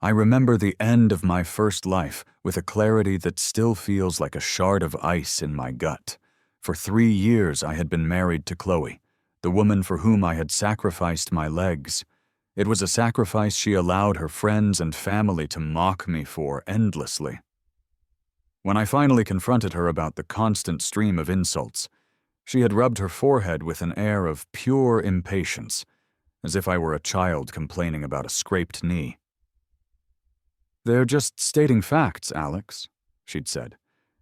I remember the end of my first life with a clarity that still feels like a shard of ice in my gut. For 3 years I had been married to Chloe, the woman for whom I had sacrificed my legs. It was a sacrifice she allowed her friends and family to mock me for endlessly. When I finally confronted her about the constant stream of insults, she had rubbed her forehead with an air of pure impatience, as if I were a child complaining about a scraped knee. "They're just stating facts, Alex," she'd said.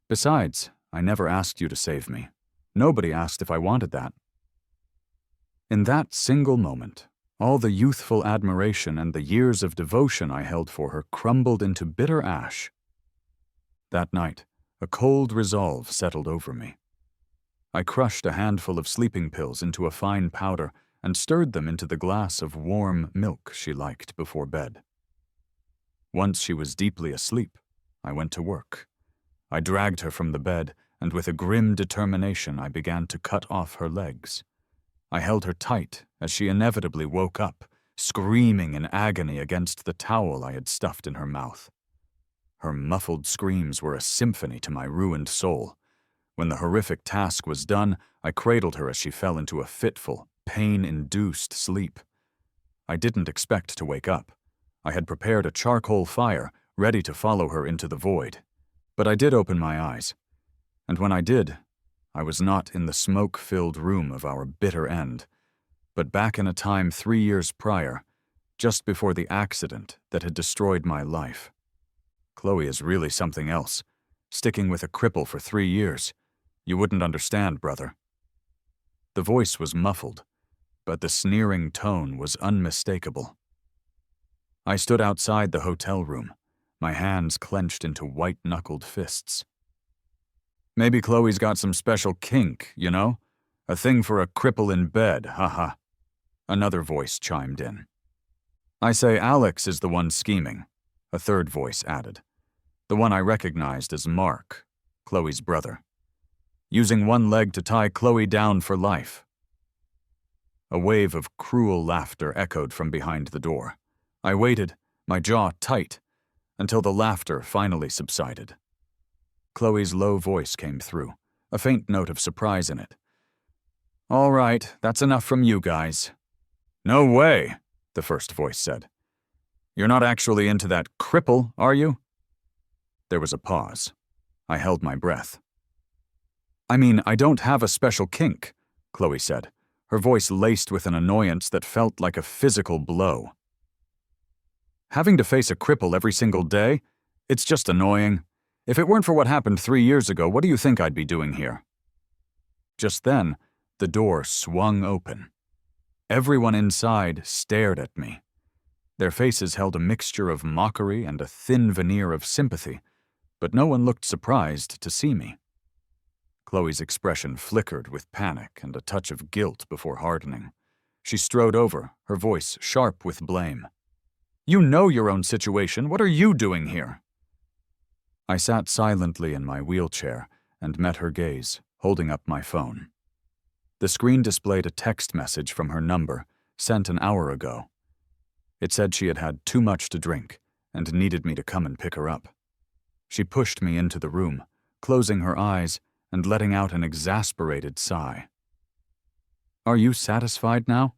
"Besides, I never asked you to save me. Nobody asked if I wanted that." In that single moment, all the youthful admiration and the years of devotion I held for her crumbled into bitter ash. That night, a cold resolve settled over me. I crushed a handful of sleeping pills into a fine powder and stirred them into the glass of warm milk she liked before bed. Once she was deeply asleep, I went to work. I dragged her from the bed, and with a grim determination I began to cut off her legs. I held her tight as she inevitably woke up, screaming in agony against the towel I had stuffed in her mouth. Her muffled screams were a symphony to my ruined soul. When the horrific task was done, I cradled her as she fell into a fitful, pain-induced sleep. I didn't expect to wake up. I had prepared a charcoal fire, ready to follow her into the void. But I did open my eyes. And when I did, I was not in the smoke-filled room of our bitter end, but back in a time 3 years prior, just before the accident that had destroyed my life. Chloe is really something else, sticking with a cripple for 3 years. You wouldn't understand, brother. The voice was muffled, but the sneering tone was unmistakable. I stood outside the hotel room, my hands clenched into white-knuckled fists. "Maybe Chloe's got some special kink, you know? A thing for a cripple in bed, haha." Another voice chimed in. "I say Alex is the one scheming," a third voice added. The one I recognized as Mark, Chloe's brother. "Using one leg to tie Chloe down for life." A wave of cruel laughter echoed from behind the door. I waited, my jaw tight, until the laughter finally subsided. Chloe's low voice came through, a faint note of surprise in it. "All right, that's enough from you guys." "No way," the first voice said. "You're not actually into that cripple, are you?" There was a pause. I held my breath. "I mean, I don't have a special kink," Chloe said, her voice laced with an annoyance that felt like a physical blow. "Having to face a cripple every single day? It's just annoying. If it weren't for what happened 3 years ago, what do you think I'd be doing here?" Just then, the door swung open. Everyone inside stared at me. Their faces held a mixture of mockery and a thin veneer of sympathy, but no one looked surprised to see me. Chloe's expression flickered with panic and a touch of guilt before hardening. She strode over, her voice sharp with blame. "You know your own situation. What are you doing here?" I sat silently in my wheelchair and met her gaze, holding up my phone. The screen displayed a text message from her number, sent an hour ago. It said she had had too much to drink and needed me to come and pick her up. She pushed me into the room, closing her eyes and letting out an exasperated sigh. "Are you satisfied now?"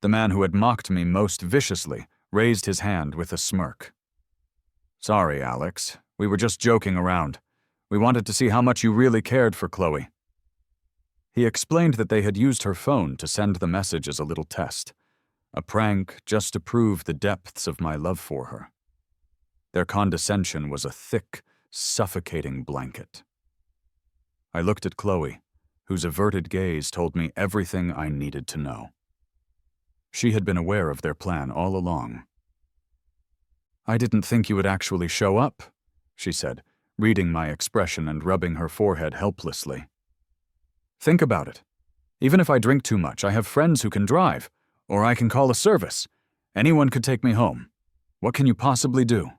The man who had mocked me most viciously raised his hand with a smirk. "Sorry, Alex. We were just joking around. We wanted to see how much you really cared for Chloe." He explained that they had used her phone to send the message as a little test, a prank just to prove the depths of my love for her. Their condescension was a thick, suffocating blanket. I looked at Chloe, whose averted gaze told me everything I needed to know. She had been aware of their plan all along. "I didn't think you would actually show up," she said, reading my expression and rubbing her forehead helplessly. "Think about it. Even if I drink too much, I have friends who can drive, or I can call a service. Anyone could take me home. What can you possibly do?"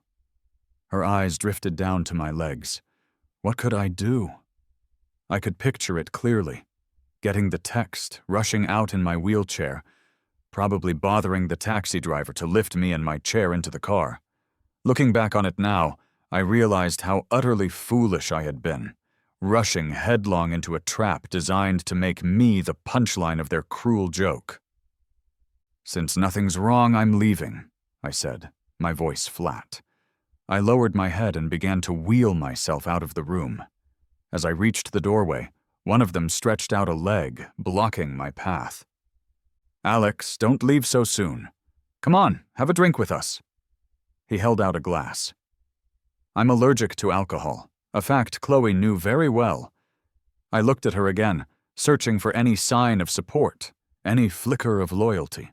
Her eyes drifted down to my legs. What could I do? I could picture it clearly, getting the text, rushing out in my wheelchair, probably bothering the taxi driver to lift me and my chair into the car. Looking back on it now, I realized how utterly foolish I had been, rushing headlong into a trap designed to make me the punchline of their cruel joke. "Since nothing's wrong, I'm leaving," I said, my voice flat. I lowered my head and began to wheel myself out of the room. As I reached the doorway, one of them stretched out a leg, blocking my path. "Alex, don't leave so soon. Come on, have a drink with us." He held out a glass. I'm allergic to alcohol, a fact Chloe knew very well. I looked at her again, searching for any sign of support, any flicker of loyalty.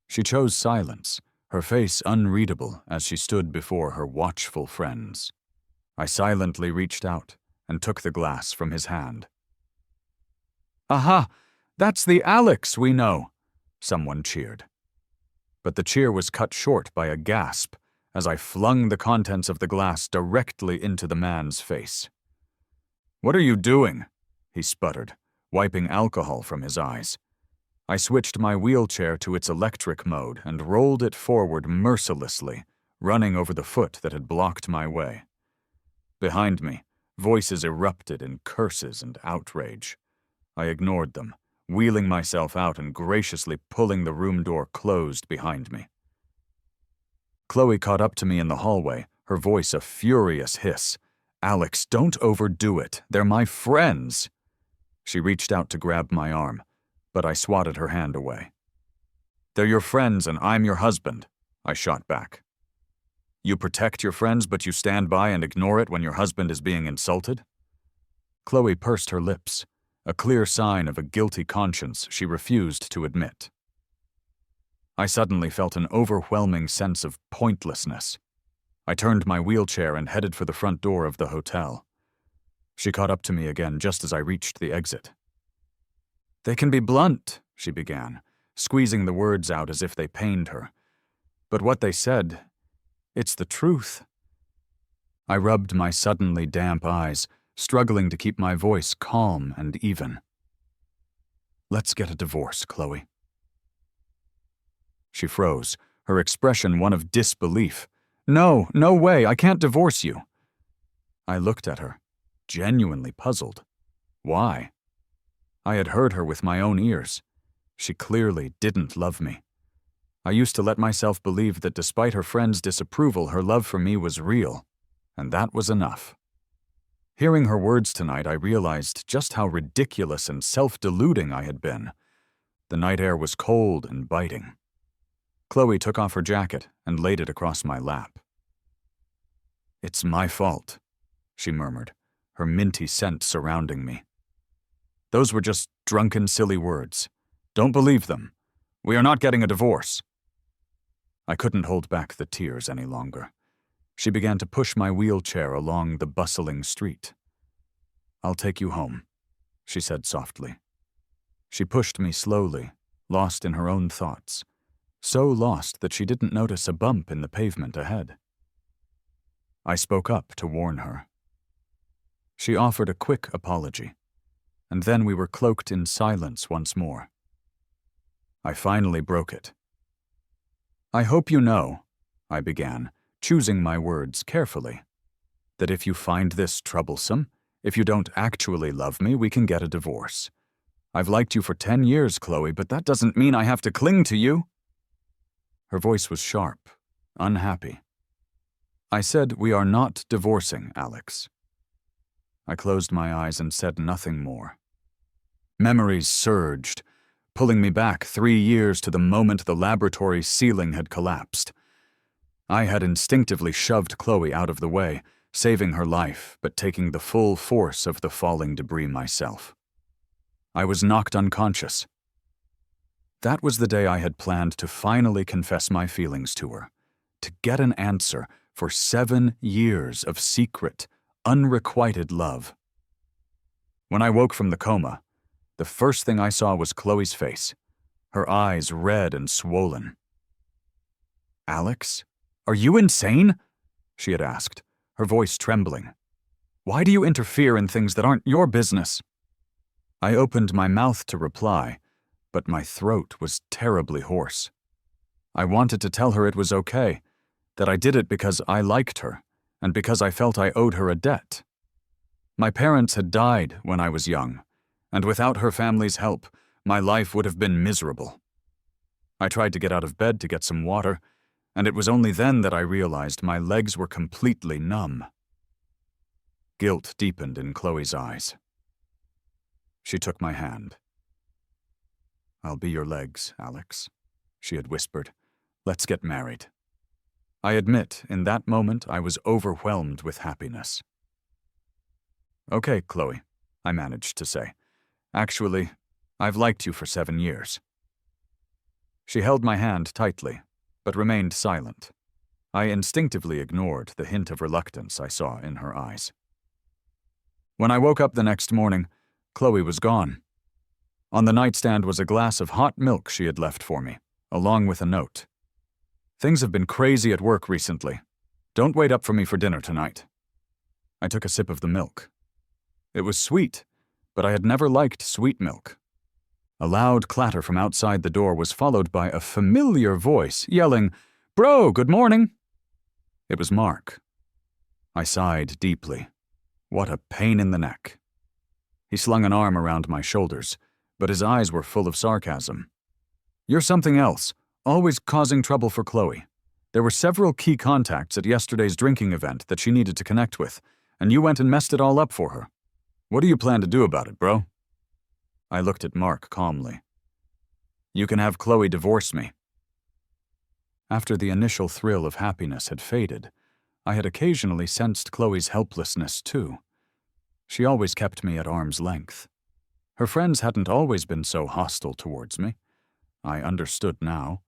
She chose silence, her face unreadable as she stood before her watchful friends. I silently reached out and took the glass from his hand. "Aha! That's the Alex we know!" someone cheered. But the cheer was cut short by a gasp as I flung the contents of the glass directly into the man's face. "What are you doing?" he sputtered, wiping alcohol from his eyes. I switched my wheelchair to its electric mode and rolled it forward mercilessly, running over the foot that had blocked my way. Behind me, voices erupted in curses and outrage. I ignored them, wheeling myself out and graciously pulling the room door closed behind me. Chloe caught up to me in the hallway, her voice a furious hiss. "Alex, don't overdo it. They're my friends." She reached out to grab my arm, but I swatted her hand away. "They're your friends and I'm your husband," I shot back. "You protect your friends, but you stand by and ignore it when your husband is being insulted?" Chloe pursed her lips, a clear sign of a guilty conscience she refused to admit. I suddenly felt an overwhelming sense of pointlessness. I turned my wheelchair and headed for the front door of the hotel. She caught up to me again just as I reached the exit. "They can be blunt," she began, squeezing the words out as if they pained her. "But what they said, it's the truth." I rubbed my suddenly damp eyes, struggling to keep my voice calm and even. "Let's get a divorce, Chloe." She froze, her expression one of disbelief. "No, no way, I can't divorce you." I looked at her, genuinely puzzled. Why? I had heard her with my own ears. She clearly didn't love me. I used to let myself believe that despite her friends' disapproval, her love for me was real, and that was enough. Hearing her words tonight, I realized just how ridiculous and self-deluding I had been. The night air was cold and biting. Chloe took off her jacket and laid it across my lap. "It's my fault," she murmured, her minty scent surrounding me. "Those were just drunken, silly words. Don't believe them. We are not getting a divorce." I couldn't hold back the tears any longer. She began to push my wheelchair along the bustling street. "I'll take you home," she said softly. She pushed me slowly, lost in her own thoughts, so lost that she didn't notice a bump in the pavement ahead. I spoke up to warn her. She offered a quick apology, and then we were cloaked in silence once more. I finally broke it. "I hope you know," I began, choosing my words carefully, "that if you find this troublesome, if you don't actually love me, we can get a divorce. I've liked you for 10 years, Chloe, but that doesn't mean I have to cling to you." Her voice was sharp, unhappy. "I said we are not divorcing, Alex." I closed my eyes and said nothing more. Memories surged, pulling me back 3 years to the moment the laboratory ceiling had collapsed. I had instinctively shoved Chloe out of the way, saving her life, but taking the full force of the falling debris myself. I was knocked unconscious. That was the day I had planned to finally confess my feelings to her, to get an answer for 7 years of secret, unrequited love. When I woke from the coma, the first thing I saw was Chloe's face, her eyes red and swollen. "Alex, are you insane?" she had asked, her voice trembling. "Why do you interfere in things that aren't your business?" I opened my mouth to reply, but my throat was terribly hoarse. I wanted to tell her it was okay, that I did it because I liked her, and because I felt I owed her a debt. My parents had died when I was young, and without her family's help, my life would have been miserable. I tried to get out of bed to get some water, and it was only then that I realized my legs were completely numb. Guilt deepened in Chloe's eyes. She took my hand. "I'll be your legs, Alex," she had whispered. "Let's get married." I admit, in that moment, I was overwhelmed with happiness. "Okay, Chloe," I managed to say. "Actually, I've liked you for 7 years." She held my hand tightly, but remained silent. I instinctively ignored the hint of reluctance I saw in her eyes. When I woke up the next morning, Chloe was gone. On the nightstand was a glass of hot milk she had left for me, along with a note. "Things have been crazy at work recently. Don't wait up for me for dinner tonight." I took a sip of the milk. It was sweet, but I had never liked sweet milk. A loud clatter from outside the door was followed by a familiar voice yelling, "Bro, good morning!" It was Mark. I sighed deeply. What a pain in the neck. He slung an arm around my shoulders, but his eyes were full of sarcasm. "You're something else, always causing trouble for Chloe. There were several key contacts at yesterday's drinking event that she needed to connect with, and you went and messed it all up for her. What do you plan to do about it, bro?" I looked at Mark calmly. "You can have Chloe divorce me." After the initial thrill of happiness had faded, I had occasionally sensed Chloe's helplessness too. She always kept me at arm's length. Her friends hadn't always been so hostile towards me. I understood now.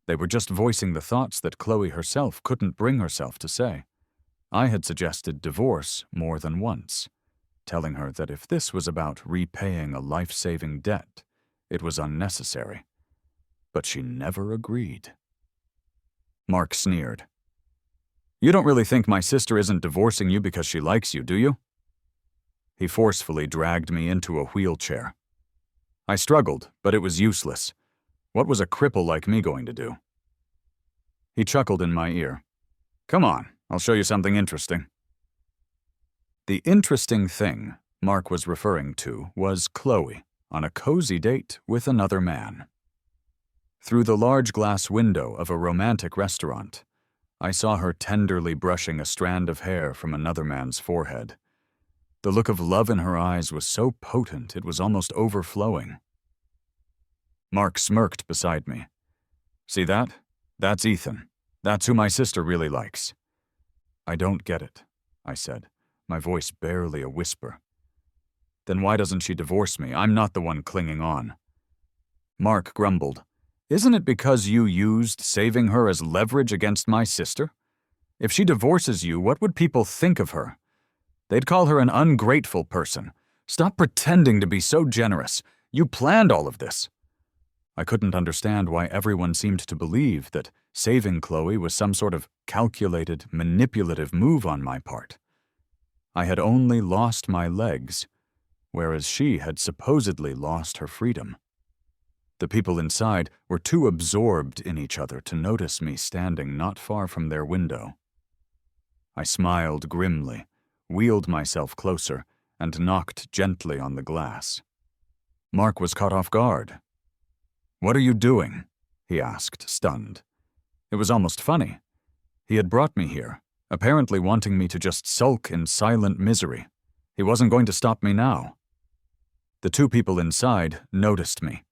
They were just voicing the thoughts that Chloe herself couldn't bring herself to say. I had suggested divorce more than once, telling her that if this was about repaying a life-saving debt, it was unnecessary. But she never agreed. Mark sneered. "You don't really think my sister isn't divorcing you because she likes you, do you?" He forcefully dragged me into a wheelchair. I struggled, but it was useless. What was a cripple like me going to do? He chuckled in my ear. "Come on, I'll show you something interesting." The interesting thing Mark was referring to was Chloe on a cozy date with another man. Through the large glass window of a romantic restaurant, I saw her tenderly brushing a strand of hair from another man's forehead. The look of love in her eyes was so potent it was almost overflowing. Mark smirked beside me. "See that? That's Ethan. That's who my sister really likes." "I don't get it," I said, my voice barely a whisper. "Then why doesn't she divorce me? I'm not the one clinging on." Mark grumbled. "Isn't it because you used saving her as leverage against my sister? If she divorces you, what would people think of her? They'd call her an ungrateful person. Stop pretending to be so generous. You planned all of this." I couldn't understand why everyone seemed to believe that saving Chloe was some sort of calculated, manipulative move on my part. I had only lost my legs, whereas she had supposedly lost her freedom. The people inside were too absorbed in each other to notice me standing not far from their window. I smiled grimly, wheeled myself closer, and knocked gently on the glass. Mark was caught off guard. "What are you doing?" he asked, stunned. It was almost funny. He had brought me here, apparently wanting me to just sulk in silent misery. He wasn't going to stop me now. The two people inside noticed me.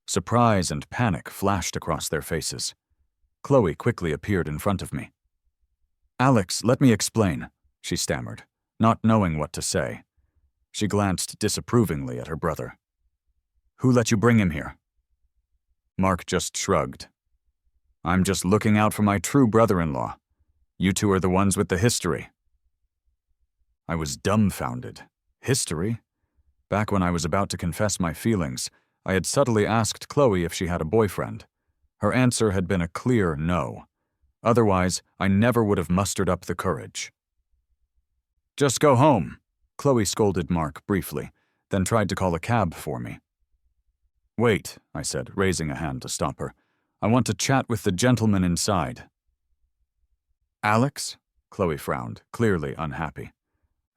Surprise and panic flashed across their faces. Chloe quickly appeared in front of me. "Alex, let me explain," she stammered, not knowing what to say. She glanced disapprovingly at her brother. "Who let you bring him here?" Mark just shrugged. "I'm just looking out for my true brother-in-law. You two are the ones with the history." I was dumbfounded. History? Back when I was about to confess my feelings, I had subtly asked Chloe if she had a boyfriend. Her answer had been a clear no. Otherwise, I never would have mustered up the courage. "Just go home," Chloe scolded Mark briefly, then tried to call a cab for me. Wait, I said, raising a hand to stop her. I want to chat with the gentleman inside. Alex? Chloe frowned, clearly unhappy.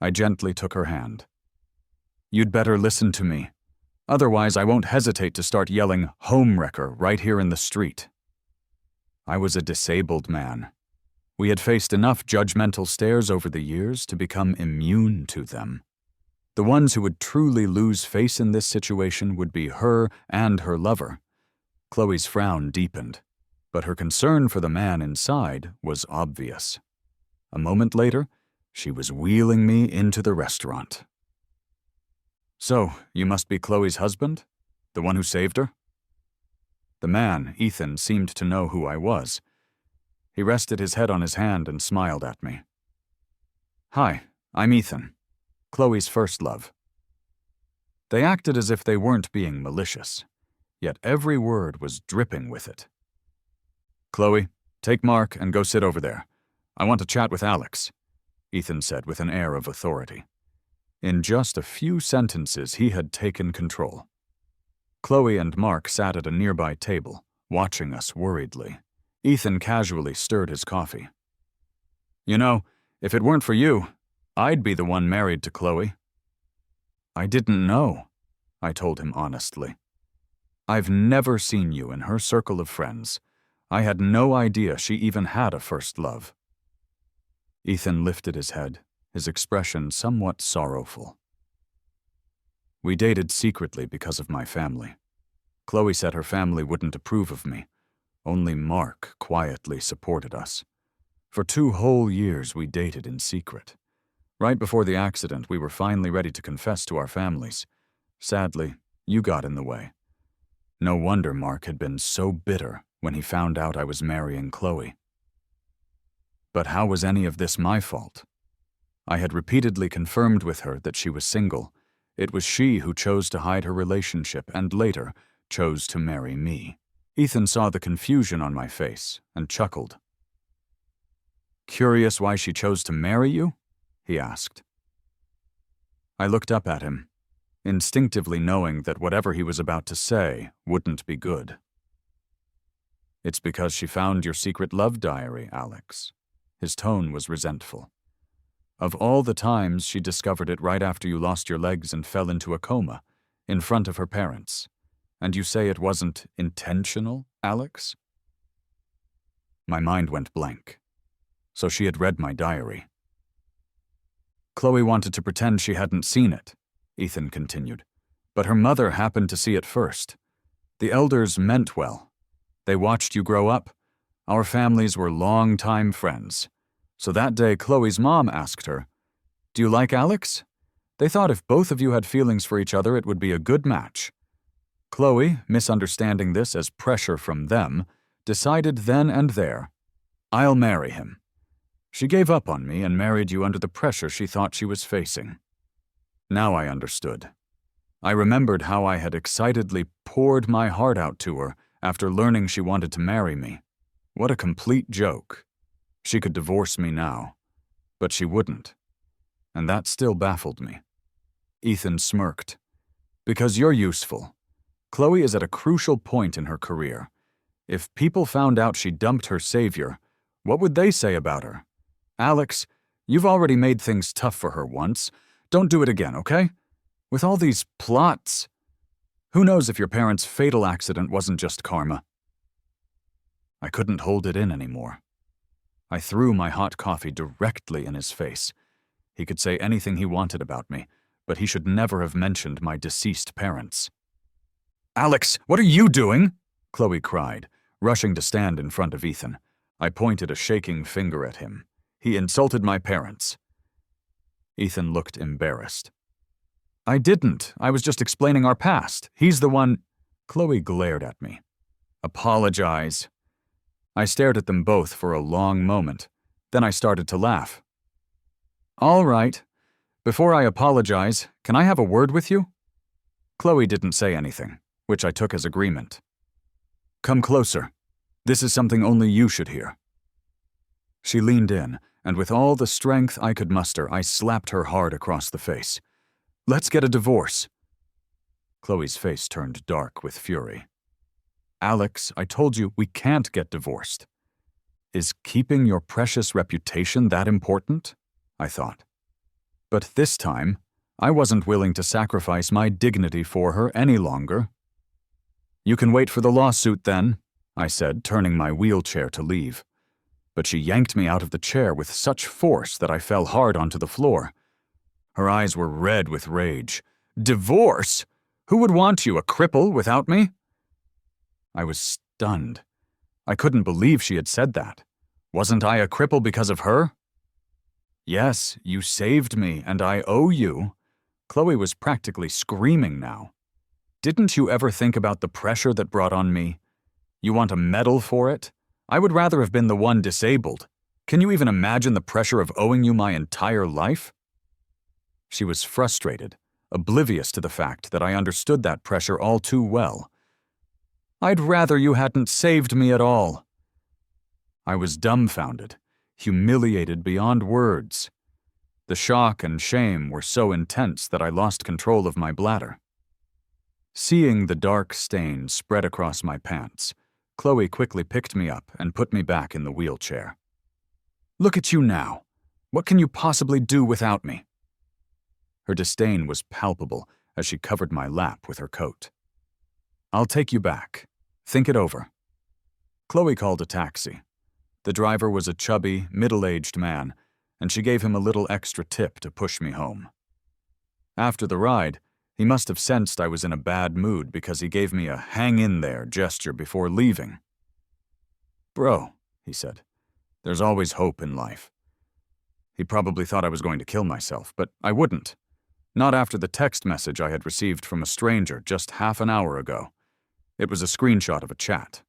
I gently took her hand. You'd better listen to me. Otherwise, I won't hesitate to start yelling homewrecker right here in the street. I was a disabled man. We had faced enough judgmental stares over the years to become immune to them. The ones who would truly lose face in this situation would be her and her lover. Chloe's frown deepened, but her concern for the man inside was obvious. A moment later, she was wheeling me into the restaurant. So, you must be Chloe's husband? The one who saved her? The man, Ethan, seemed to know who I was. He rested his head on his hand and smiled at me. Hi, I'm Ethan. Chloe's first love. They acted as if they weren't being malicious, yet every word was dripping with it. Chloe, take Mark and go sit over there. I want to chat with Alex, Ethan said with an air of authority. In just a few sentences, he had taken control. Chloe and Mark sat at a nearby table, watching us worriedly. Ethan casually stirred his coffee. You know, if it weren't for you, I'd be the one married to Chloe. I didn't know, I told him honestly. I've never seen you in her circle of friends. I had no idea she even had a first love. Ethan lifted his head, his expression somewhat sorrowful. We dated secretly because of my family. Chloe said her family wouldn't approve of me. Only Mark quietly supported us. For 2 whole years we dated in secret. Right before the accident, we were finally ready to confess to our families. Sadly, you got in the way. No wonder Mark had been so bitter when he found out I was marrying Chloe. But how was any of this my fault? I had repeatedly confirmed with her that she was single. It was she who chose to hide her relationship and later chose to marry me. Ethan saw the confusion on my face and chuckled. Curious why she chose to marry you? He asked. I looked up at him, instinctively knowing that whatever he was about to say wouldn't be good. It's because she found your secret love diary, Alex. His tone was resentful. Of all the times, she discovered it right after you lost your legs and fell into a coma, in front of her parents. And you say it wasn't intentional, Alex? My mind went blank. So she had read my diary. Chloe wanted to pretend she hadn't seen it, Ethan continued, but her mother happened to see it first. The elders meant well. They watched you grow up. Our families were long-time friends. So that day, Chloe's mom asked her, "Do you like Alex?" They thought if both of you had feelings for each other, it would be a good match. Chloe, misunderstanding this as pressure from them, decided then and there, "I'll marry him." She gave up on me and married you under the pressure she thought she was facing. Now I understood. I remembered how I had excitedly poured my heart out to her after learning she wanted to marry me. What a complete joke. She could divorce me now, but she wouldn't. And that still baffled me. Ethan smirked. Because you're useful. Chloe is at a crucial point in her career. If people found out she dumped her savior, what would they say about her? Alex, you've already made things tough for her once. Don't do it again, okay? With all these plots. Who knows if your parents' fatal accident wasn't just karma? I couldn't hold it in anymore. I threw my hot coffee directly in his face. He could say anything he wanted about me, but he should never have mentioned my deceased parents. Alex, what are you doing? Chloe cried, rushing to stand in front of Ethan. I pointed a shaking finger at him. He insulted my parents. Ethan looked embarrassed. I didn't. I was just explaining our past. He's the one. Chloe glared at me. Apologize. I stared at them both for a long moment. Then I started to laugh. All right. Before I apologize, can I have a word with you? Chloe didn't say anything, which I took as agreement. Come closer. This is something only you should hear. She leaned in, and with all the strength I could muster, I slapped her hard across the face. Let's get a divorce. Chloe's face turned dark with fury. Alex, I told you we can't get divorced. Is keeping your precious reputation that important? I thought. But this time, I wasn't willing to sacrifice my dignity for her any longer. You can wait for the lawsuit then, I said, turning my wheelchair to leave. But she yanked me out of the chair with such force that I fell hard onto the floor. Her eyes were red with rage. Divorce? Who would want you, a cripple, without me? I was stunned. I couldn't believe she had said that. Wasn't I a cripple because of her? Yes, you saved me, and I owe you. Chloe was practically screaming now. Didn't you ever think about the pressure that brought on me? You want a medal for it? I would rather have been the one disabled. Can you even imagine the pressure of owing you my entire life? She was frustrated, oblivious to the fact that I understood that pressure all too well. I'd rather you hadn't saved me at all. I was dumbfounded, humiliated beyond words. The shock and shame were so intense that I lost control of my bladder. Seeing the dark stain spread across my pants, Chloe quickly picked me up and put me back in the wheelchair. Look at you now. What can you possibly do without me? Her disdain was palpable as she covered my lap with her coat. I'll take you back. Think it over. Chloe called a taxi. The driver was a chubby, middle-aged man, and she gave him a little extra tip to push me home. After the ride, he must have sensed I was in a bad mood because he gave me a hang-in-there gesture before leaving. Bro, he said, there's always hope in life. He probably thought I was going to kill myself, but I wouldn't. Not after the text message I had received from a stranger just half an hour ago. It was a screenshot of a chat.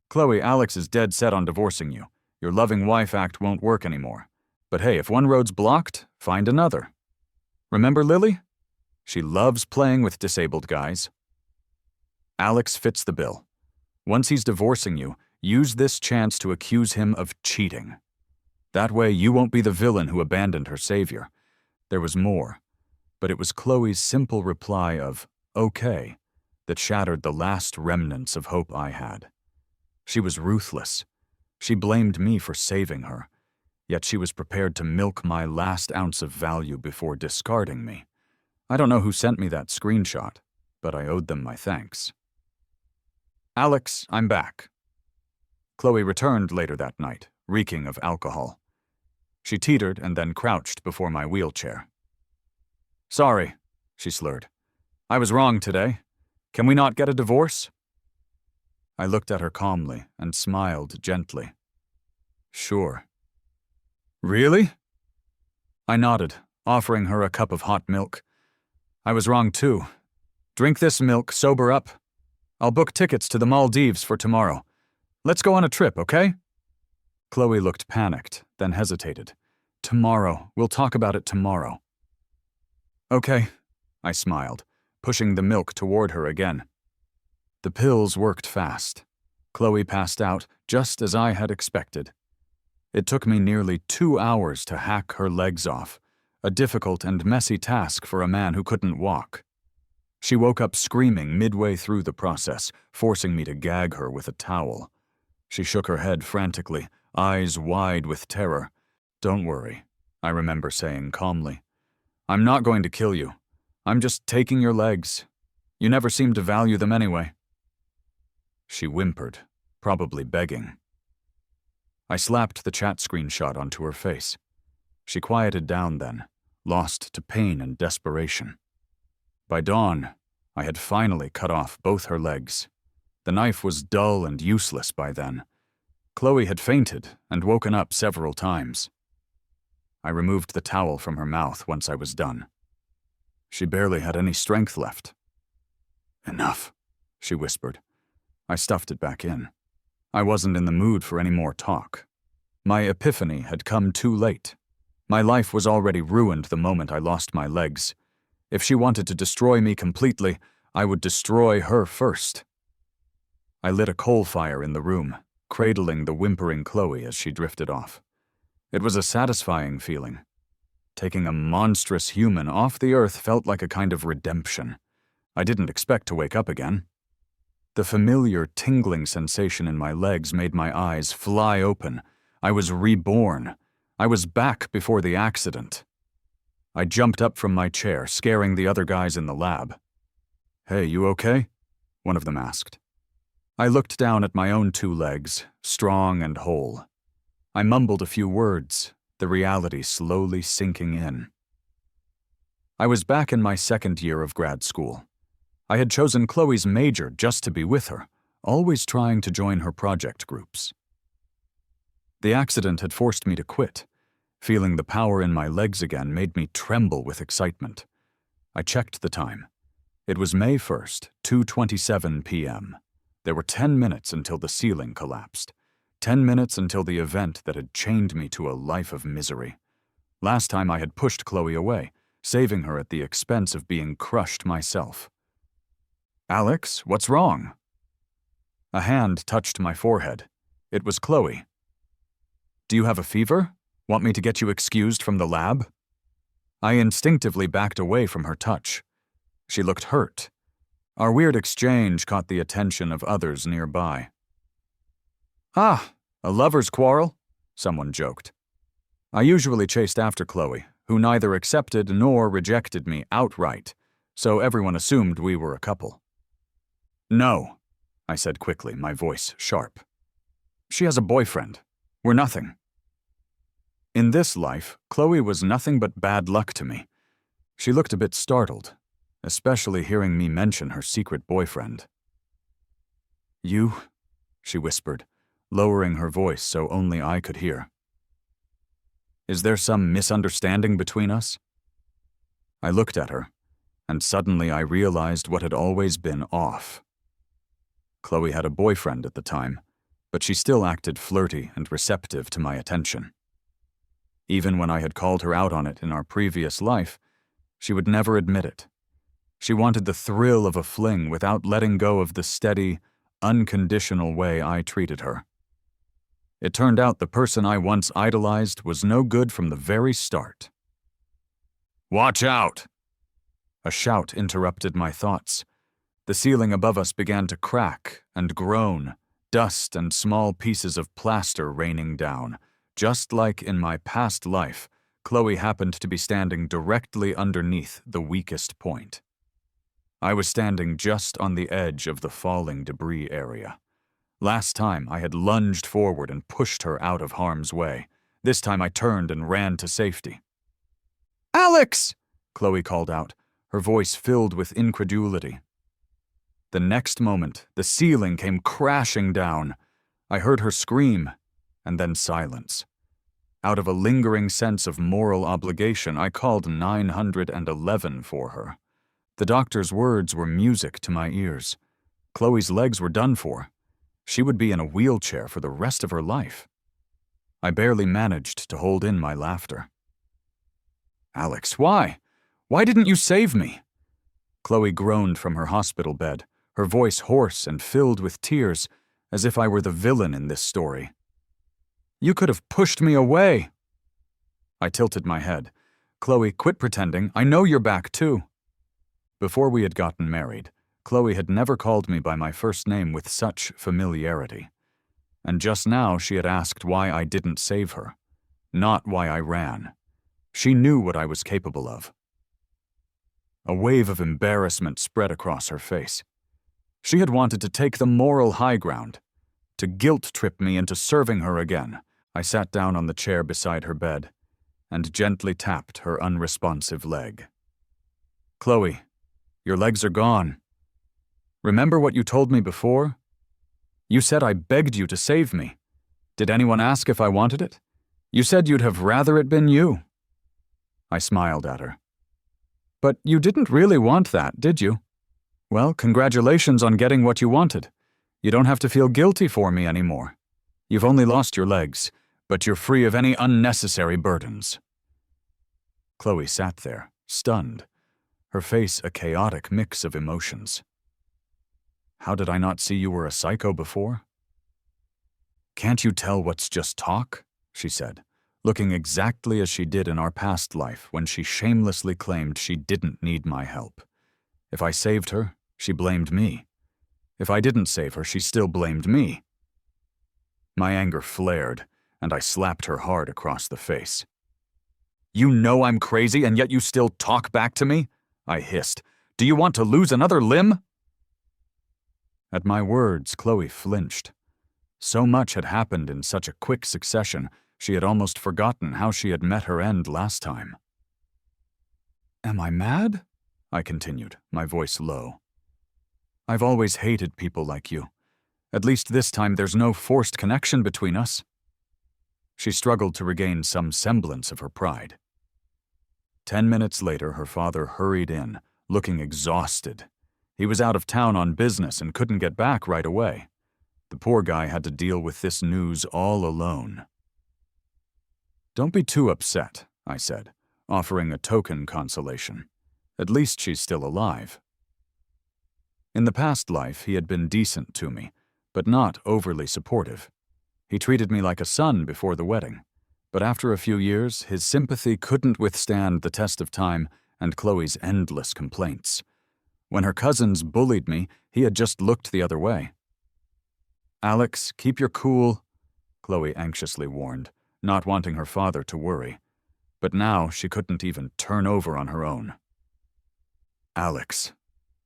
Chloe, Alex is dead set on divorcing you. Your loving wife act won't work anymore. But hey, if one road's blocked, find another. Remember Lily? She loves playing with disabled guys. Alex fits the bill. Once he's divorcing you, use this chance to accuse him of cheating. That way you won't be the villain who abandoned her savior. There was more, but it was Chloe's simple reply of, okay, that shattered the last remnants of hope I had. She was ruthless. She blamed me for saving her, yet she was prepared to milk my last ounce of value before discarding me. I don't know who sent me that screenshot, but I owed them my thanks. Alex, I'm back. Chloe returned later that night, reeking of alcohol. She teetered and then crouched before my wheelchair. Sorry, she slurred. I was wrong today. Can we not get a divorce? I looked at her calmly and smiled gently. Sure. Really? I nodded, offering her a cup of hot milk. I was wrong too. Drink this milk, sober up. I'll book tickets to the Maldives for tomorrow. Let's go on a trip, okay? Chloe looked panicked, then hesitated. Tomorrow. We'll talk about it tomorrow. Okay, I smiled, pushing the milk toward her again. The pills worked fast. Chloe passed out just as I had expected. It took me nearly 2 hours to hack her legs off, a difficult and messy task for a man who couldn't walk. She woke up screaming midway through the process, forcing me to gag her with a towel. She shook her head frantically, eyes wide with terror. Don't worry, I remember saying calmly. I'm not going to kill you. I'm just taking your legs. You never seem to value them anyway. She whimpered, probably begging. I slapped the chat screenshot onto her face. She quieted down then, lost to pain and desperation. By dawn, I had finally cut off both her legs. The knife was dull and useless by then. Chloe had fainted and woken up several times. I removed the towel from her mouth once I was done. She barely had any strength left. Enough, she whispered. I stuffed it back in. I wasn't in the mood for any more talk. My epiphany had come too late. My life was already ruined the moment I lost my legs. If she wanted to destroy me completely, I would destroy her first. I lit a coal fire in the room, cradling the whimpering Chloe as she drifted off. It was a satisfying feeling. Taking a monstrous human off the earth felt like a kind of redemption. I didn't expect to wake up again. The familiar tingling sensation in my legs made my eyes fly open. I was reborn. I was back before the accident. I jumped up from my chair, scaring the other guys in the lab. "Hey, you okay?" one of them asked. I looked down at my own 2 legs, strong and whole. I mumbled a few words, the reality slowly sinking in. I was back in my 2nd year of grad school. I had chosen Chloe's major just to be with her, always trying to join her project groups. The accident had forced me to quit. Feeling the power in my legs again made me tremble with excitement. I checked the time. It was May 1st, 2:27 p.m. There were 10 minutes until the ceiling collapsed. 10 minutes until the event that had chained me to a life of misery. Last time I had pushed Chloe away, saving her at the expense of being crushed myself. "Alex, what's wrong?" A hand touched my forehead. It was Chloe. "Do you have a fever? Want me to get you excused from the lab?" I instinctively backed away from her touch. She looked hurt. Our weird exchange caught the attention of others nearby. "Ah, a lover's quarrel?" someone joked. I usually chased after Chloe, who neither accepted nor rejected me outright, so everyone assumed we were a couple. "No," I said quickly, my voice sharp. "She has a boyfriend. We're nothing." In this life, Chloe was nothing but bad luck to me. She looked a bit startled, especially hearing me mention her secret boyfriend. "You?" she whispered, lowering her voice so only I could hear. "Is there some misunderstanding between us?" I looked at her, and suddenly I realized what had always been off. Chloe had a boyfriend at the time, but she still acted flirty and receptive to my attention. Even when I had called her out on it in our previous life, she would never admit it. She wanted the thrill of a fling without letting go of the steady, unconditional way I treated her. It turned out the person I once idolized was no good from the very start. "Watch out!" A shout interrupted my thoughts. The ceiling above us began to crack and groan, dust and small pieces of plaster raining down. Just like in my past life, Chloe happened to be standing directly underneath the weakest point. I was standing just on the edge of the falling debris area. Last time, I had lunged forward and pushed her out of harm's way. This time I turned and ran to safety. "Alex!" Chloe called out, her voice filled with incredulity. The next moment, the ceiling came crashing down. I heard her scream, and then silence. Out of a lingering sense of moral obligation, I called 911 for her. The doctor's words were music to my ears. Chloe's legs were done for. She would be in a wheelchair for the rest of her life. I barely managed to hold in my laughter. "Alex, why? Why didn't you save me?" Chloe groaned from her hospital bed, her voice hoarse and filled with tears, as if I were the villain in this story. "You could have pushed me away." I tilted my head. "Chloe, quit pretending. I know you're back too." Before we had gotten married, Chloe had never called me by my first name with such familiarity. And just now she had asked why I didn't save her, not why I ran. She knew what I was capable of. A wave of embarrassment spread across her face. She had wanted to take the moral high ground, to guilt-trip me into serving her again. I sat down on the chair beside her bed and gently tapped her unresponsive leg. "Chloe, your legs are gone. Remember what you told me before? You said I begged you to save me. Did anyone ask if I wanted it? You said you'd have rather it been you." I smiled at her. "But you didn't really want that, did you? Well, congratulations on getting what you wanted. You don't have to feel guilty for me anymore. You've only lost your legs, but you're free of any unnecessary burdens." Chloe sat there, stunned, her face a chaotic mix of emotions. "How did I not see you were a psycho before?" "Can't you tell what's just talk?" she said, looking exactly as she did in our past life when she shamelessly claimed she didn't need my help. If I saved her, she blamed me. If I didn't save her, she still blamed me. My anger flared, and I slapped her hard across the face. "You know I'm crazy, and yet you still talk back to me?" I hissed. "Do you want to lose another limb?" At my words, Chloe flinched. So much had happened in such a quick succession, she had almost forgotten how she had met her end last time. "Am I mad?" I continued, my voice low. "I've always hated people like you. At least this time there's no forced connection between us." She struggled to regain some semblance of her pride. 10 minutes later, her father hurried in, looking exhausted. He was out of town on business and couldn't get back right away. The poor guy had to deal with this news all alone. "Don't be too upset," I said, offering a token consolation. "At least she's still alive." In the past life, he had been decent to me, but not overly supportive. He treated me like a son before the wedding, but after a few years, his sympathy couldn't withstand the test of time and Chloe's endless complaints. When her cousins bullied me, he had just looked the other way. "Alex, keep your cool," Chloe anxiously warned, not wanting her father to worry. But now she couldn't even turn over on her own. "Alex,"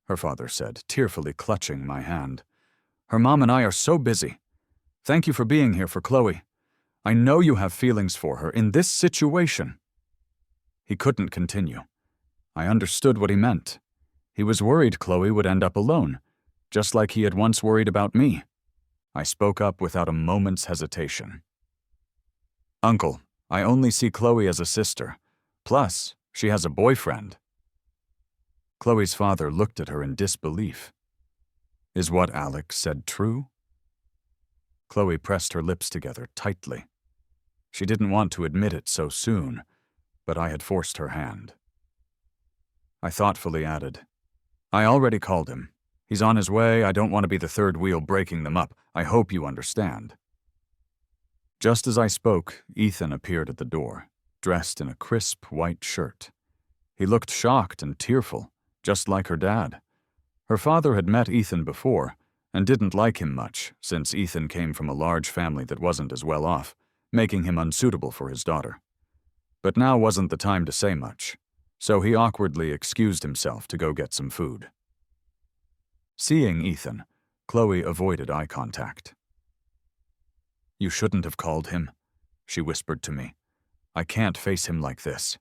her father said, tearfully clutching my hand. "Her mom and I are so busy. Thank you for being here for Chloe. I know you have feelings for her in this situation." He couldn't continue. I understood what he meant. He was worried Chloe would end up alone, just like he had once worried about me. I spoke up without a moment's hesitation. "Uncle, I only see Chloe as a sister. Plus, she has a boyfriend." Chloe's father looked at her in disbelief. "Is what Alex said true?" Chloe pressed her lips together tightly. She didn't want to admit it so soon, but I had forced her hand. I thoughtfully added, "I already called him. He's on his way. I don't want to be the third wheel breaking them up. I hope you understand." Just as I spoke, Ethan appeared at the door, dressed in a crisp white shirt. He looked shocked and tearful, just like her dad. Her father had met Ethan before, and didn't like him much, since Ethan came from a large family that wasn't as well off, making him unsuitable for his daughter. But now wasn't the time to say much, so he awkwardly excused himself to go get some food. Seeing Ethan, Chloe avoided eye contact. "You shouldn't have called him," she whispered to me. "I can't face him like this."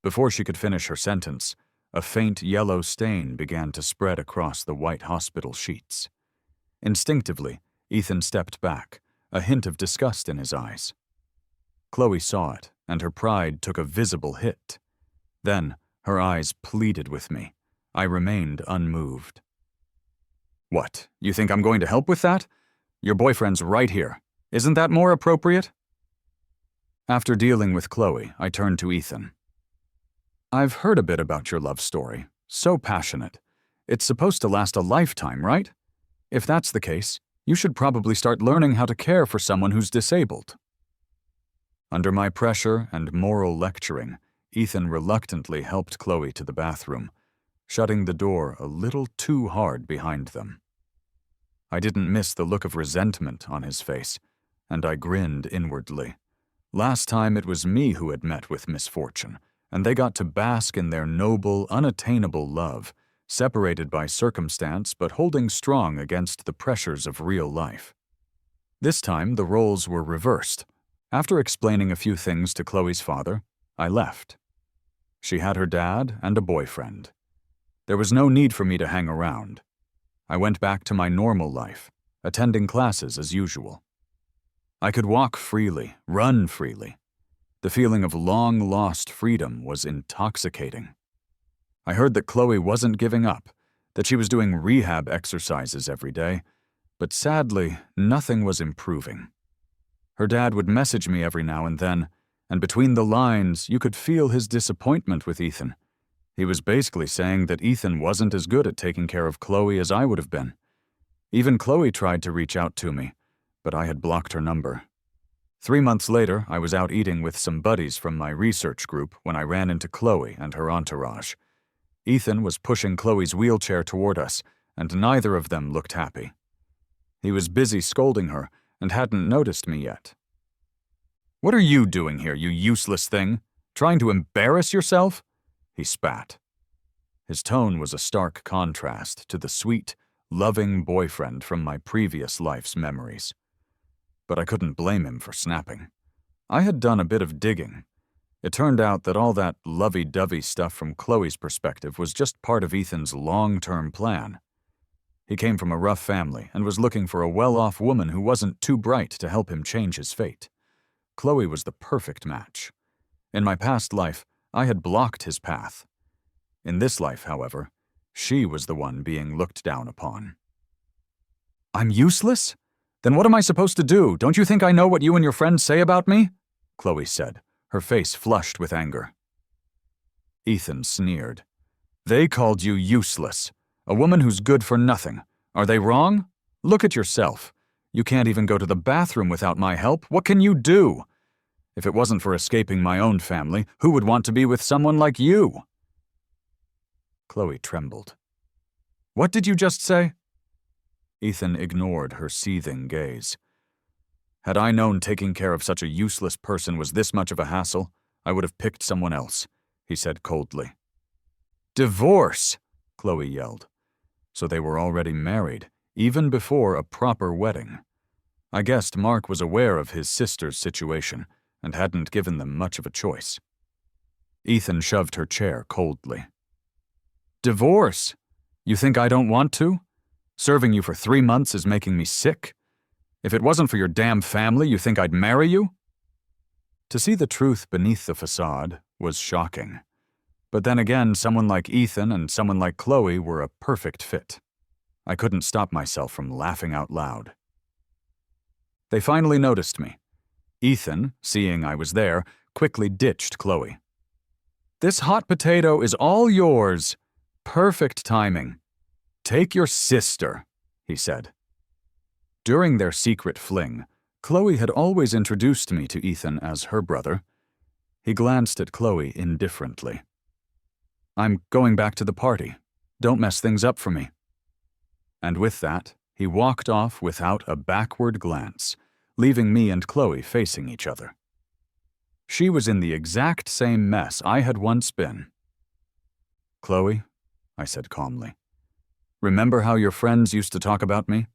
Before she could finish her sentence, a faint yellow stain began to spread across the white hospital sheets. Instinctively, Ethan stepped back, a hint of disgust in his eyes. Chloe saw it, and her pride took a visible hit. Then, her eyes pleaded with me. I remained unmoved. "What, you think I'm going to help with that? Your boyfriend's right here. Isn't that more appropriate?" After dealing with Chloe, I turned to Ethan. "I've heard a bit about your love story. So passionate. It's supposed to last a lifetime, right? If that's the case, you should probably start learning how to care for someone who's disabled." Under my pressure and moral lecturing, Ethan reluctantly helped Chloe to the bathroom, shutting the door a little too hard behind them. I didn't miss the look of resentment on his face, and I grinned inwardly. Last time it was me who had met with misfortune, and they got to bask in their noble, unattainable love, separated by circumstance but holding strong against the pressures of real life. This time the roles were reversed. After explaining a few things to Chloe's father, I left. She had her dad and a boyfriend. There was no need for me to hang around. I went back to my normal life, attending classes as usual. I could walk freely, run freely. The feeling of long-lost freedom was intoxicating. I heard that Chloe wasn't giving up, that she was doing rehab exercises every day, but sadly, nothing was improving. Her dad would message me every now and then, and between the lines, you could feel his disappointment with Ethan. He was basically saying that Ethan wasn't as good at taking care of Chloe as I would have been. Even Chloe tried to reach out to me, but I had blocked her number. 3 months later, I was out eating with some buddies from my research group when I ran into Chloe and her entourage. Ethan was pushing Chloe's wheelchair toward us, and neither of them looked happy. He was busy scolding her and hadn't noticed me yet. "What are you doing here, you useless thing? Trying to embarrass yourself?" he spat. His tone was a stark contrast to the sweet, loving boyfriend from my previous life's memories. But I couldn't blame him for snapping. I had done a bit of digging. It turned out that all that lovey-dovey stuff from Chloe's perspective was just part of Ethan's long-term plan. He came from a rough family and was looking for a well-off woman who wasn't too bright to help him change his fate. Chloe was the perfect match. In my past life, I had blocked his path. In this life, however, she was the one being looked down upon. "I'm useless? Then what am I supposed to do? Don't you think I know what you and your friends say about me?" Chloe said, her face flushed with anger. Ethan sneered. "They called you useless. A woman who's good for nothing. Are they wrong? Look at yourself. You can't even go to the bathroom without my help. What can you do? If it wasn't for escaping my own family, who would want to be with someone like you?" Chloe trembled. "What did you just say?" Ethan ignored her seething gaze. "Had I known taking care of such a useless person was this much of a hassle, I would have picked someone else," he said coldly. "Divorce!" Chloe yelled. So they were already married, even before a proper wedding. I guessed Mark was aware of his sister's situation and hadn't given them much of a choice. Ethan shoved her chair coldly. "Divorce? You think I don't want to? Serving you for 3 months is making me sick? If it wasn't for your damn family, you think I'd marry you?" To see the truth beneath the facade was shocking. But then again, someone like Ethan and someone like Chloe were a perfect fit. I couldn't stop myself from laughing out loud. They finally noticed me. Ethan, seeing I was there, quickly ditched Chloe. "This hot potato is all yours. Perfect timing. Take your sister," he said. During their secret fling, Chloe had always introduced me to Ethan as her brother. He glanced at Chloe indifferently. "I'm going back to the party. Don't mess things up for me." And with that, he walked off without a backward glance, leaving me and Chloe facing each other. She was in the exact same mess I had once been. "Chloe," I said calmly, "remember how your friends used to talk about me?"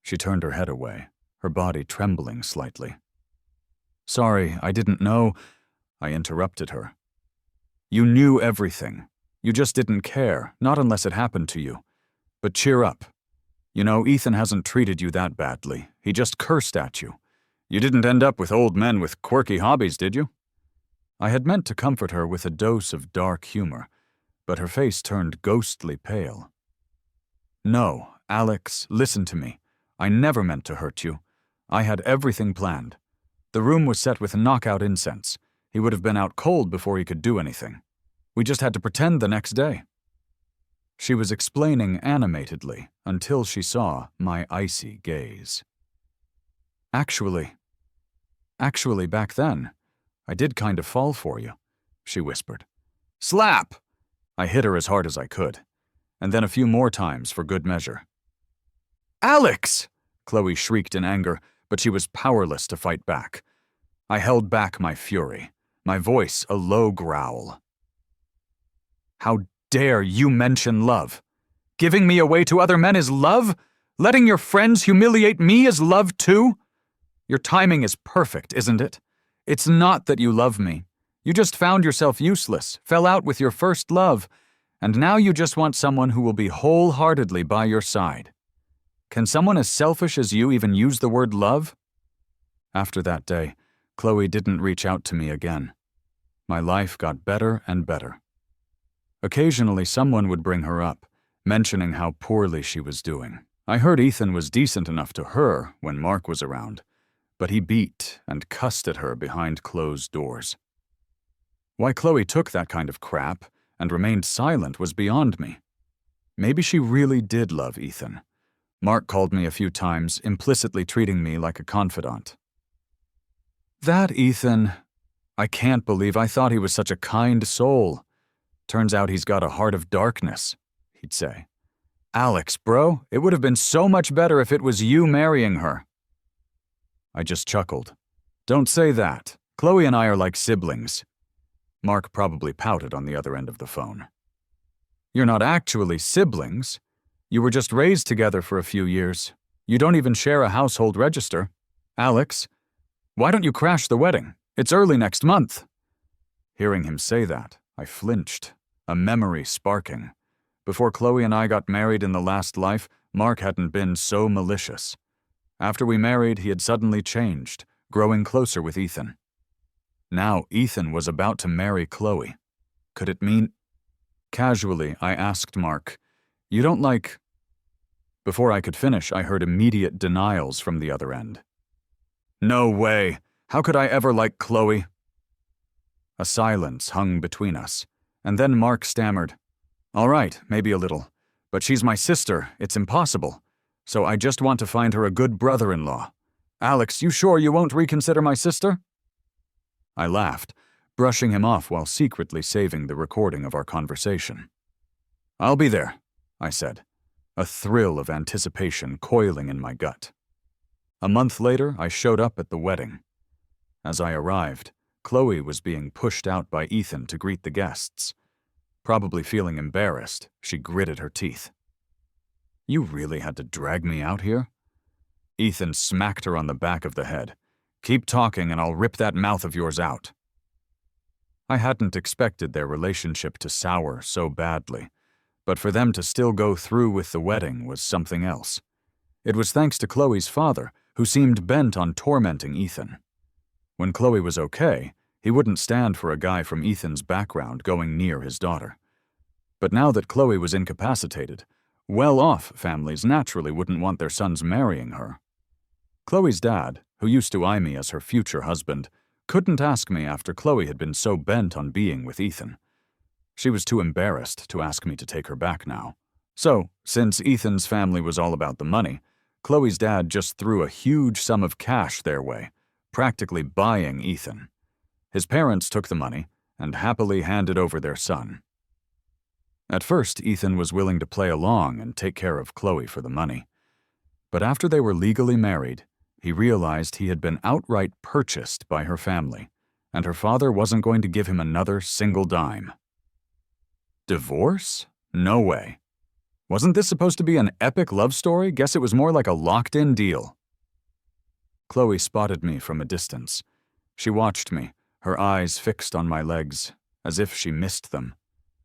She turned her head away, her body trembling slightly. "Sorry, I didn't know," I interrupted her. "You knew everything. You just didn't care, not unless it happened to you. But cheer up. You know, Ethan hasn't treated you that badly. He just cursed at you. You didn't end up with old men with quirky hobbies, did you?" I had meant to comfort her with a dose of dark humor, but her face turned ghostly pale. "No, Alex, listen to me. I never meant to hurt you. I had everything planned. The room was set with knockout incense. He would have been out cold before he could do anything. We just had to pretend the next day." She was explaining animatedly until she saw my icy gaze. Actually, back then, I did kind of fall for you," she whispered. "Slap!" I hit her as hard as I could, and then a few more times for good measure. "Alex!" Chloe shrieked in anger, but she was powerless to fight back. I held back my fury, my voice a low growl. "How dare you mention love? Giving me away to other men is love? Letting your friends humiliate me is love too? Your timing is perfect, isn't it? It's not that you love me. You just found yourself useless, fell out with your first love, and now you just want someone who will be wholeheartedly by your side. Can someone as selfish as you even use the word love?" After that day, Chloe didn't reach out to me again. My life got better and better. Occasionally, someone would bring her up, mentioning how poorly she was doing. I heard Ethan was decent enough to her when Mark was around, but he beat and cussed at her behind closed doors. Why Chloe took that kind of crap and remained silent was beyond me. Maybe she really did love Ethan. Mark called me a few times, implicitly treating me like a confidant. "That Ethan, I can't believe I thought he was such a kind soul. Turns out he's got a heart of darkness, he'd say. Alex, bro, it would have been so much better if it was you marrying her. I just chuckled. Don't say that. Chloe and I are like siblings. Mark probably pouted on the other end of the phone. You're not actually siblings. You were just raised together for a few years. You don't even share a household register. Alex, why don't you crash the wedding? It's early next month. Hearing him say that, I flinched, a memory sparking. Before Chloe and I got married in the last life, Mark hadn't been so malicious. After we married, he had suddenly changed, growing closer with Ethan. Now Ethan was about to marry Chloe. Could it mean... Casually, I asked Mark, "You don't like..." Before I could finish, I heard immediate denials from the other end. No way! How could I ever like Chloe? A silence hung between us, and then Mark stammered, "All right, maybe a little, but she's my sister, it's impossible. So I just want to find her a good brother-in-law. Alex, you sure you won't reconsider my sister?" I laughed, brushing him off while secretly saving the recording of our conversation. "I'll be there," I said, a thrill of anticipation coiling in my gut. A month later, I showed up at the wedding. As I arrived, Chloe was being pushed out by Ethan to greet the guests. Probably feeling embarrassed, she gritted her teeth. "You really had to drag me out here?" Ethan smacked her on the back of the head. "Keep talking and I'll rip that mouth of yours out." I hadn't expected their relationship to sour so badly, but for them to still go through with the wedding was something else. It was thanks to Chloe's father, who seemed bent on tormenting Ethan. When Chloe was okay, he wouldn't stand for a guy from Ethan's background going near his daughter. But now that Chloe was incapacitated, well-off families naturally wouldn't want their sons marrying her. Chloe's dad, who used to eye me as her future husband, couldn't ask me after Chloe had been so bent on being with Ethan. She was too embarrassed to ask me to take her back now. So, since Ethan's family was all about the money, Chloe's dad just threw a huge sum of cash their way, practically buying Ethan. His parents took the money and happily handed over their son. At first, Ethan was willing to play along and take care of Chloe for the money. But after they were legally married, he realized he had been outright purchased by her family, and her father wasn't going to give him another single dime. Divorce? No way. Wasn't this supposed to be an epic love story? Guess it was more like a locked-in deal. Chloe spotted me from a distance. She watched me, her eyes fixed on my legs, as if she missed them.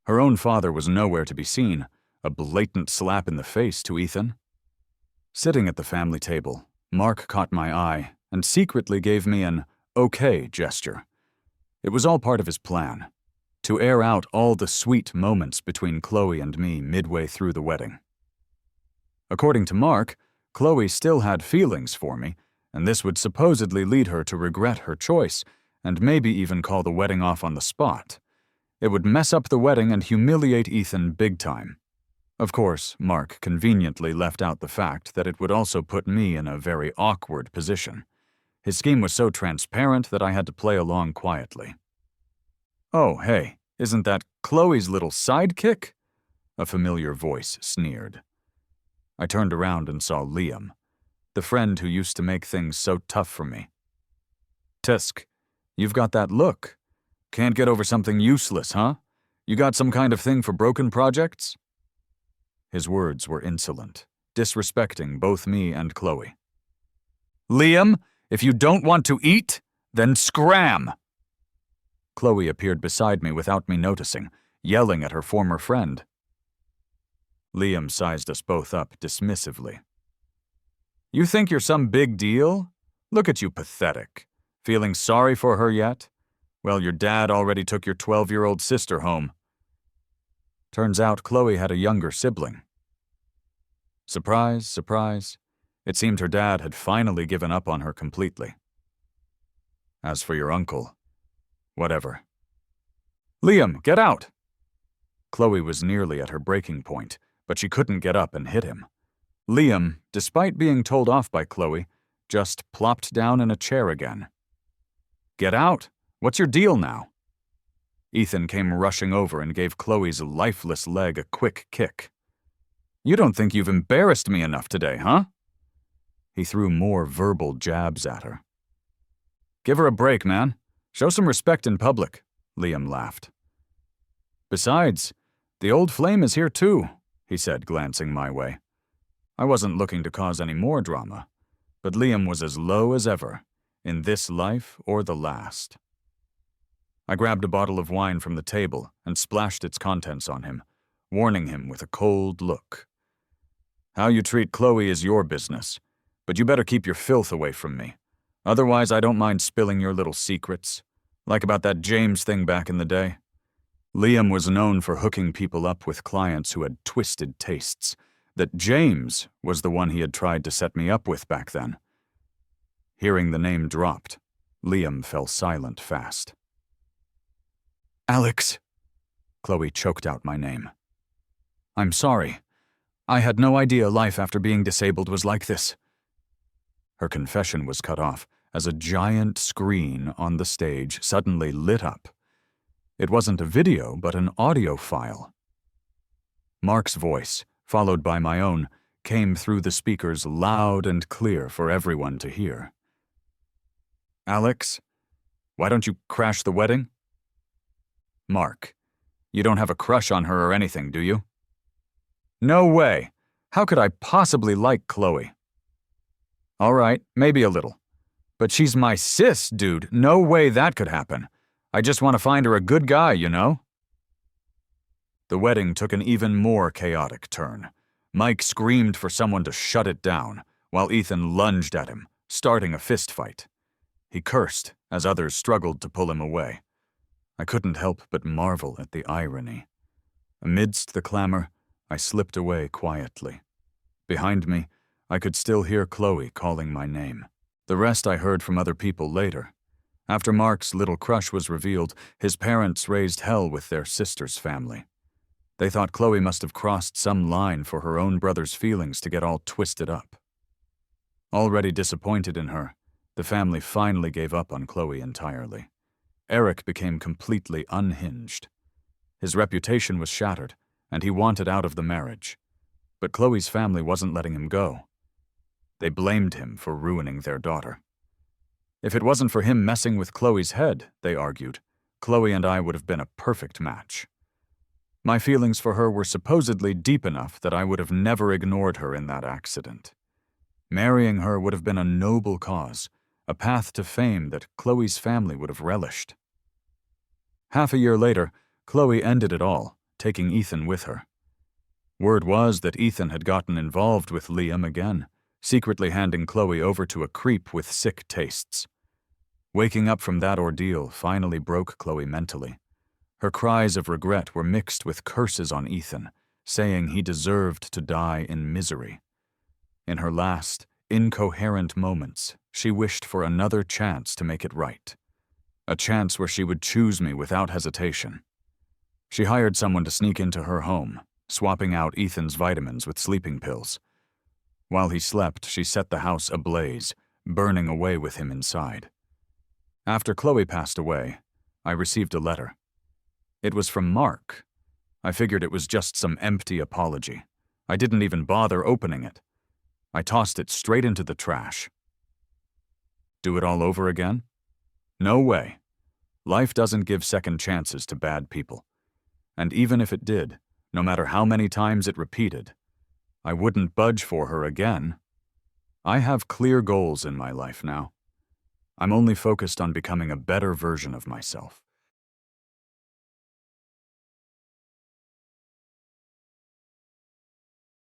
Her own father was nowhere to be seen, a blatant slap in the face to Ethan. Sitting at the family table, Mark caught my eye and secretly gave me an okay gesture. It was all part of his plan, to air out all the sweet moments between Chloe and me midway through the wedding. According to Mark, Chloe still had feelings for me, and this would supposedly lead her to regret her choice and maybe even call the wedding off on the spot. It would mess up the wedding and humiliate Ethan big time. Of course, Mark conveniently left out the fact that it would also put me in a very awkward position. His scheme was so transparent that I had to play along quietly. "Oh, hey, isn't that Chloe's little sidekick?" A familiar voice sneered. I turned around and saw Liam, the friend who used to make things so tough for me. "Tisk, you've got that look. Can't get over something useless, huh? You got some kind of thing for broken projects?" His words were insolent, disrespecting both me and Chloe. "Liam, if you don't want to eat, then scram!" Chloe appeared beside me without me noticing, yelling at her former friend. Liam sized us both up dismissively. "You think you're some big deal? Look at you, pathetic. Feeling sorry for her yet? Well, your dad already took your 12-year-old sister home." Turns out Chloe had a younger sibling. Surprise, surprise. It seemed her dad had finally given up on her completely. As for your uncle, whatever. "Liam, get out!" Chloe was nearly at her breaking point, but she couldn't get up and hit him. Liam, despite being told off by Chloe, just plopped down in a chair again. "Get out! What's your deal now?" Ethan came rushing over and gave Chloe's lifeless leg a quick kick. "You don't think you've embarrassed me enough today, huh?" He threw more verbal jabs at her. "Give her a break, man. Show some respect in public," Liam laughed. "Besides, the old flame is here too," he said, glancing my way. I wasn't looking to cause any more drama, but Liam was as low as ever, in this life or the last. I grabbed a bottle of wine from the table and splashed its contents on him, warning him with a cold look. "How you treat Chloe is your business, but you better keep your filth away from me. Otherwise, I don't mind spilling your little secrets, like about that James thing back in the day." Liam was known for hooking people up with clients who had twisted tastes. That James was the one he had tried to set me up with back then. Hearing the name dropped, Liam fell silent fast. "Alex," Chloe choked out my name. "I'm sorry. I had no idea life after being disabled was like this." Her confession was cut off as a giant screen on the stage suddenly lit up. It wasn't a video, but an audio file. Mark's voice, followed by my own, came through the speakers loud and clear for everyone to hear. "Alex, why don't you crash the wedding?" "Mark, you don't have a crush on her or anything, do you?" "No way! How could I possibly like Chloe?" "All right, maybe a little. But she's my sis, dude. No way that could happen. I just want to find her a good guy, you know?" The wedding took an even more chaotic turn. Mike screamed for someone to shut it down, while Ethan lunged at him, starting a fistfight. He cursed as others struggled to pull him away. I couldn't help but marvel at the irony. Amidst the clamor, I slipped away quietly. Behind me, I could still hear Chloe calling my name. The rest I heard from other people later. After Mark's little crush was revealed, his parents raised hell with their sister's family. They thought Chloe must have crossed some line for her own brother's feelings to get all twisted up. Already disappointed in her, the family finally gave up on Chloe entirely. Eric became completely unhinged. His reputation was shattered, and he wanted out of the marriage. But Chloe's family wasn't letting him go. They blamed him for ruining their daughter. If it wasn't for him messing with Chloe's head, they argued, Chloe and I would have been a perfect match. My feelings for her were supposedly deep enough that I would have never ignored her in that accident. Marrying her would have been a noble cause, a path to fame that Chloe's family would have relished. Half a year later, Chloe ended it all, taking Ethan with her. Word was that Ethan had gotten involved with Liam again, secretly handing Chloe over to a creep with sick tastes. Waking up from that ordeal finally broke Chloe mentally. Her cries of regret were mixed with curses on Ethan, saying he deserved to die in misery. In her last, incoherent moments, she wished for another chance to make it right. A chance where she would choose me without hesitation. She hired someone to sneak into her home, swapping out Ethan's vitamins with sleeping pills. While he slept, she set the house ablaze, burning away with him inside. After Chloe passed away, I received a letter. It was from Mark. I figured it was just some empty apology. I didn't even bother opening it. I tossed it straight into the trash. Do it all over again? No way. Life doesn't give second chances to bad people. And even if it did, no matter how many times it repeated, I wouldn't budge for her again. I have clear goals in my life now. I'm only focused on becoming a better version of myself.